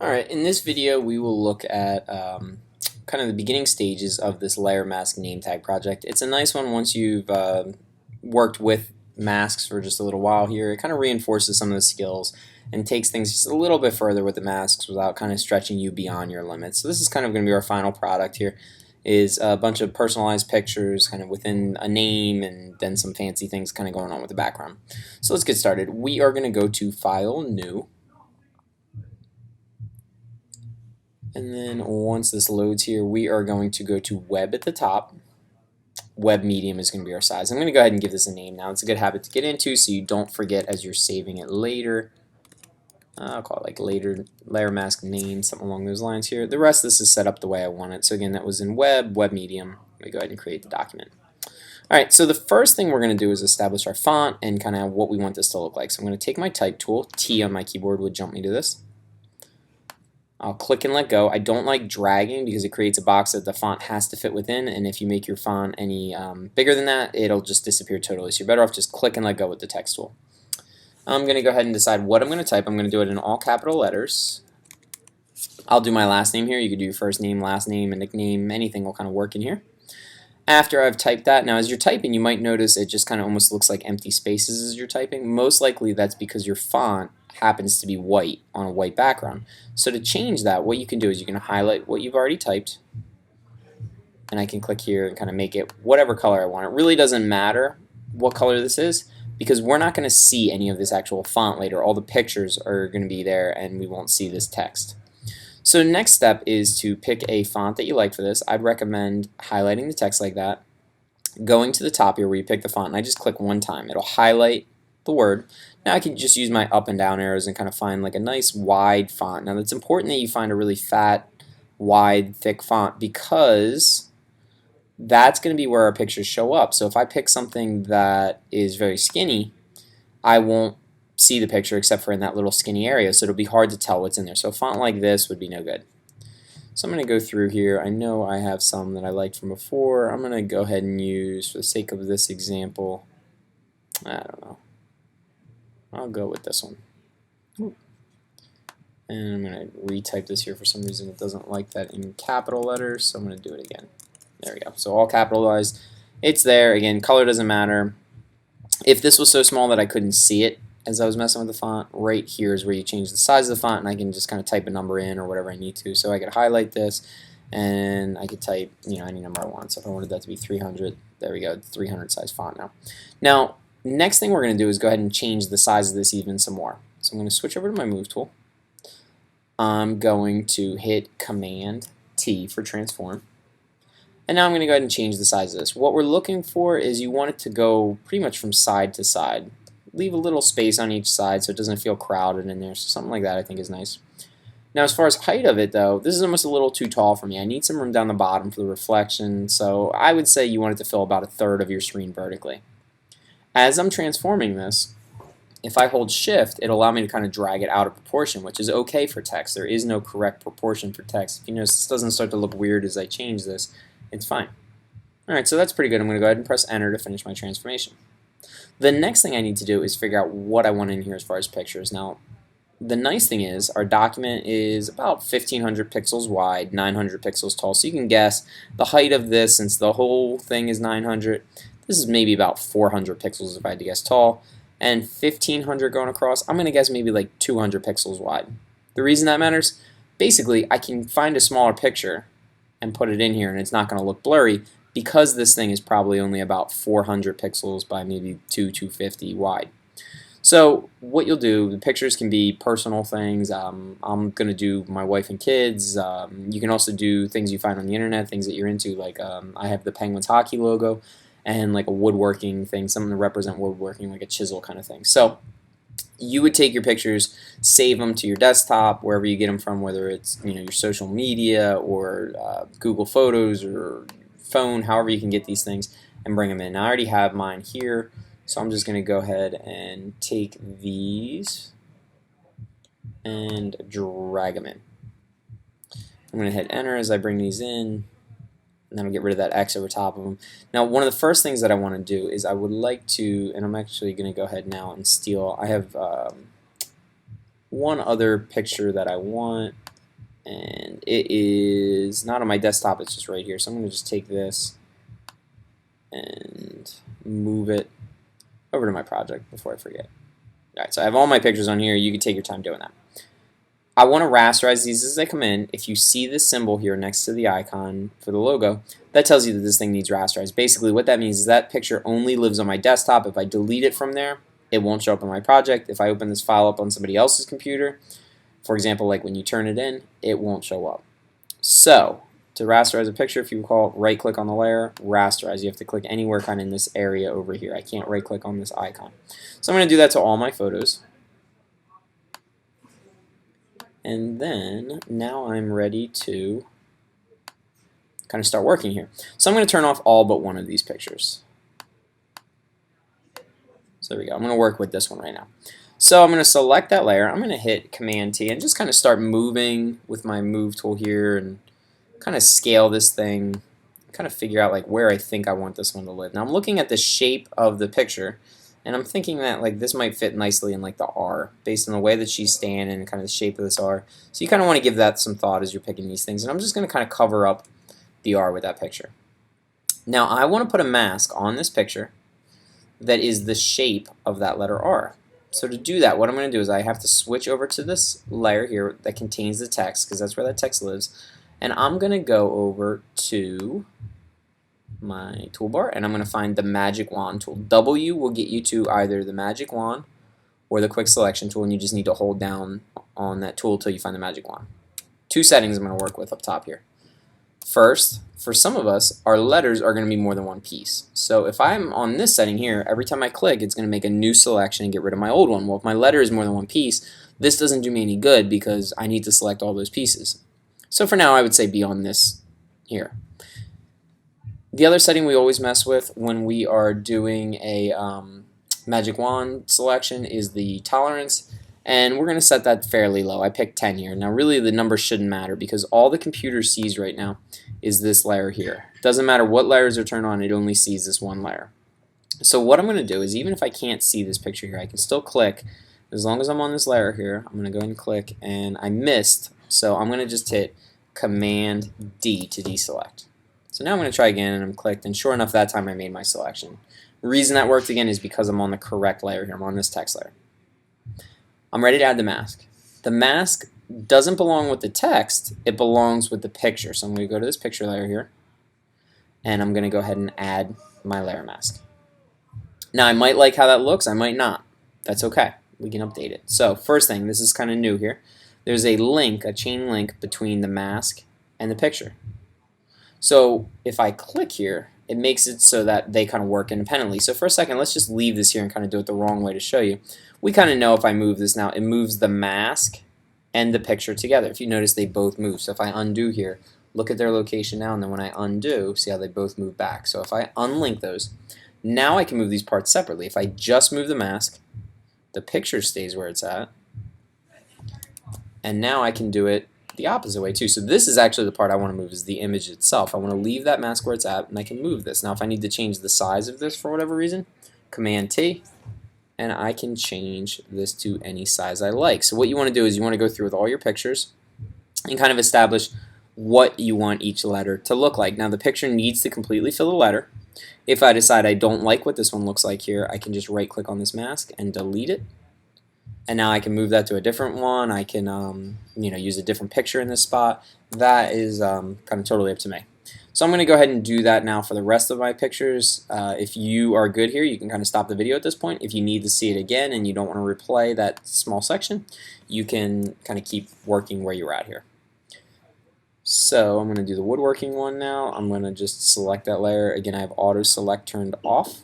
Alright, in this video we will look at kind of the beginning stages of this layer mask name tag project. It's a nice one once you've worked with masks for just a little while here. It kind of reinforces some of the skills and takes things just a little bit further with the masks without kind of stretching you beyond your limits. So this is kind of going to be our final product here, is a bunch of personalized pictures kind of within a name and then some fancy things kind of going on with the background. So let's get started. We are going to go to File, New. And then once this loads here, we are going to go to Web at the top. Web medium is going to be our size. I'm going to go ahead and give this a name now. It's a good habit to get into so you don't forget as you're saving it later. I'll call it like layer mask name, something along those lines here. The rest of this is set up the way I want it. So again, that was in Web medium. Let me go ahead and create the document. Alright, so the first thing we're going to do is establish our font and kind of what we want this to look like. So I'm going to take my type tool. T on my keyboard would jump me to this. I'll click and let go. I don't like dragging because it creates a box that the font has to fit within, and if you make your font any bigger than that, it'll just disappear totally. So you're better off just click and let go with the text tool. I'm going to go ahead and decide what I'm going to type. I'm going to do it in all capital letters. I'll do my last name here. You could do your first name, last name, a nickname, anything will kind of work in here. After I've typed that, now as you're typing, you might notice it just kind of almost looks like empty spaces as you're typing. Most likely that's because your font happens to be white on a white background. So to change that, what you can do is you can highlight what you've already typed, and I can click here and kind of make it whatever color I want. It really doesn't matter what color this is because we're not going to see any of this actual font later. All the pictures are going to be there and we won't see this text. So next step is to pick a font that you like for this. I'd recommend highlighting the text like that, going to the top here where you pick the font, and I just click one time. It'll highlight the word. Now I can just use my up and down arrows and kind of find like a nice wide font. Now it's important that you find a really fat, wide, thick font because that's going to be where our pictures show up. So if I pick something that is very skinny, I won't see the picture except for in that little skinny area, so it'll be hard to tell what's in there. So a font like this would be no good. So I'm going to go through here. I know I have some that I liked from before. I'm going to go ahead and use, for the sake of this example, I don't know. I'll go with this one. And I'm going to retype this here. For some reason it doesn't like that in capital letters, so I'm going to do it again. There we go. So all capitalized. It's there. Again, color doesn't matter. If this was so small that I couldn't see it as I was messing with the font, right here is where you change the size of the font, and I can just kind of type a number in or whatever I need to. So I could highlight this, and I could type any number I want. So if I wanted that to be 300, there we go, 300 size font now. Now, next thing we're going to do is go ahead and change the size of this even some more. So I'm going to switch over to my Move tool. I'm going to hit Command T for transform. And now I'm going to go ahead and change the size of this. What we're looking for is you want it to go pretty much from side to side. Leave a little space on each side so it doesn't feel crowded in there. So something like that I think is nice. Now as far as height of it though, this is almost a little too tall for me. I need some room down the bottom for the reflection, so I would say you want it to fill about a third of your screen vertically. As I'm transforming this, if I hold shift, it'll allow me to kind of drag it out of proportion, which is okay for text. There is no correct proportion for text. If you notice this doesn't start to look weird as I change this, it's fine. Alright, so that's pretty good. I'm going to go ahead and press enter to finish my transformation. The next thing I need to do is figure out what I want in here as far as pictures. Now, the nice thing is our document is about 1500 pixels wide, 900 pixels tall, so you can guess the height of this, since the whole thing is 900, this is maybe about 400 pixels if I had to guess tall, and 1500 going across, I'm going to guess maybe like 200 pixels wide. The reason that matters, basically I can find a smaller picture and put it in here and it's not going to look blurry, because this thing is probably only about 400 pixels by maybe 250 wide. So what you'll do, the pictures can be personal things. I'm going to do my wife and kids. You can also do things you find on the internet, things that you're into, like I have the Penguins hockey logo and like a woodworking thing, something to represent woodworking, like a chisel kind of thing. So you would take your pictures, save them to your desktop, wherever you get them from, whether it's your social media or Google Photos or phone, however you can get these things, and bring them in. Now, I already have mine here, so I'm just going to go ahead and take these and drag them in. I'm going to hit enter as I bring these in, and then I'll get rid of that X over top of them. Now, one of the first things that I want to do is I would like to, and I'm actually going to go ahead now and steal, I have one other picture that I want. and it is not on my desktop, it's just right here. So I'm going to just take this and move it over to my project before I forget. Alright, so I have all my pictures on here. You can take your time doing that. I want to rasterize these as they come in. If you see this symbol here next to the icon for the logo, that tells you that this thing needs rasterized. Basically what that means is that picture only lives on my desktop. If I delete it from there, it won't show up in my project. If I open this file up on somebody else's computer, for example, like when you turn it in, it won't show up. So, to rasterize a picture, if you recall, right-click on the layer, rasterize. You have to click anywhere kind of in this area over here. I can't right-click on this icon. So I'm going to do that to all my photos. And then, now I'm ready to kind of start working here. So I'm going to turn off all but one of these pictures. So there we go. I'm going to work with this one right now. So I'm going to select that layer. I'm going to hit Command T and just kind of start moving with my move tool here and kind of scale this thing, kind of figure out like where I think I want this one to live. Now I'm looking at the shape of the picture and I'm thinking that like this might fit nicely in like the R based on the way that she's standing and kind of the shape of this R. So you kind of want to give that some thought as you're picking these things, and I'm just going to kind of cover up the R with that picture. Now I want to put a mask on this picture that is the shape of that letter R. So to do that, what I'm going to do is I have to switch over to this layer here that contains the text, because that's where that text lives, and I'm going to go over to my toolbar and I'm going to find the magic wand tool. W will get you to either the magic wand or the quick selection tool, and you just need to hold down on that tool until you find the magic wand. Two settings I'm going to work with up top here. First, for some of us, our letters are going to be more than one piece. So if I'm on this setting here, every time I click, it's going to make a new selection and get rid of my old one. Well, if my letter is more than one piece, this doesn't do me any good because I need to select all those pieces. So for now, I would say be on this here. The other setting we always mess with when we are doing a magic wand selection is the tolerance, and we're going to set that fairly low. I picked 10 here. Now really the number shouldn't matter because all the computer sees right now is this layer here. Doesn't matter what layers are turned on, it only sees this one layer. So what I'm going to do is, even if I can't see this picture here, I can still click. As long as I'm on this layer here, I'm going to go ahead and click, and I missed, so I'm going to just hit Command D to deselect. So now I'm going to try again, and I'm clicked, and sure enough, that time I made my selection. The reason that worked again is because I'm on the correct layer here. I'm on this text layer. I'm ready to add the mask. The mask doesn't belong with the text, it belongs with the picture. So I'm going to go to this picture layer here, and I'm going to go ahead and add my layer mask. Now I might like how that looks, I might not. That's okay, we can update it. So first thing, this is kind of new here, there's a link, a chain link between the mask and the picture. So if I click here, it makes it so that they kind of work independently. So for a second, let's just leave this here and kind of do it the wrong way to show you. We kind of know if I move this now, it moves the mask and the picture together. If you notice, they both move. So if I undo here, look at their location now, and then when I undo, see how they both move back. So if I unlink those, now I can move these parts separately. If I just move the mask, the picture stays where it's at, and now I can do it the opposite way too. So this is actually the part I want to move, is the image itself. I want to leave that mask where it's at, and I can move this. Now if I need to change the size of this for whatever reason, Command T, and I can change this to any size I like. So what you want to do is you want to go through with all your pictures and kind of establish what you want each letter to look like. Now the picture needs to completely fill the letter. If I decide I don't like what this one looks like here, I can just right click on this mask and delete it. And now I can move that to a different one. I can use a different picture in this spot. That is kind of totally up to me. So I'm going to go ahead and do that now for the rest of my pictures. If you are good here, you can kind of stop the video at this point. If you need to see it again and you don't want to replay that small section, you can kind of keep working where you're at here. So I'm going to do the woodworking one now. I'm going to just select that layer. Again, I have auto select turned off.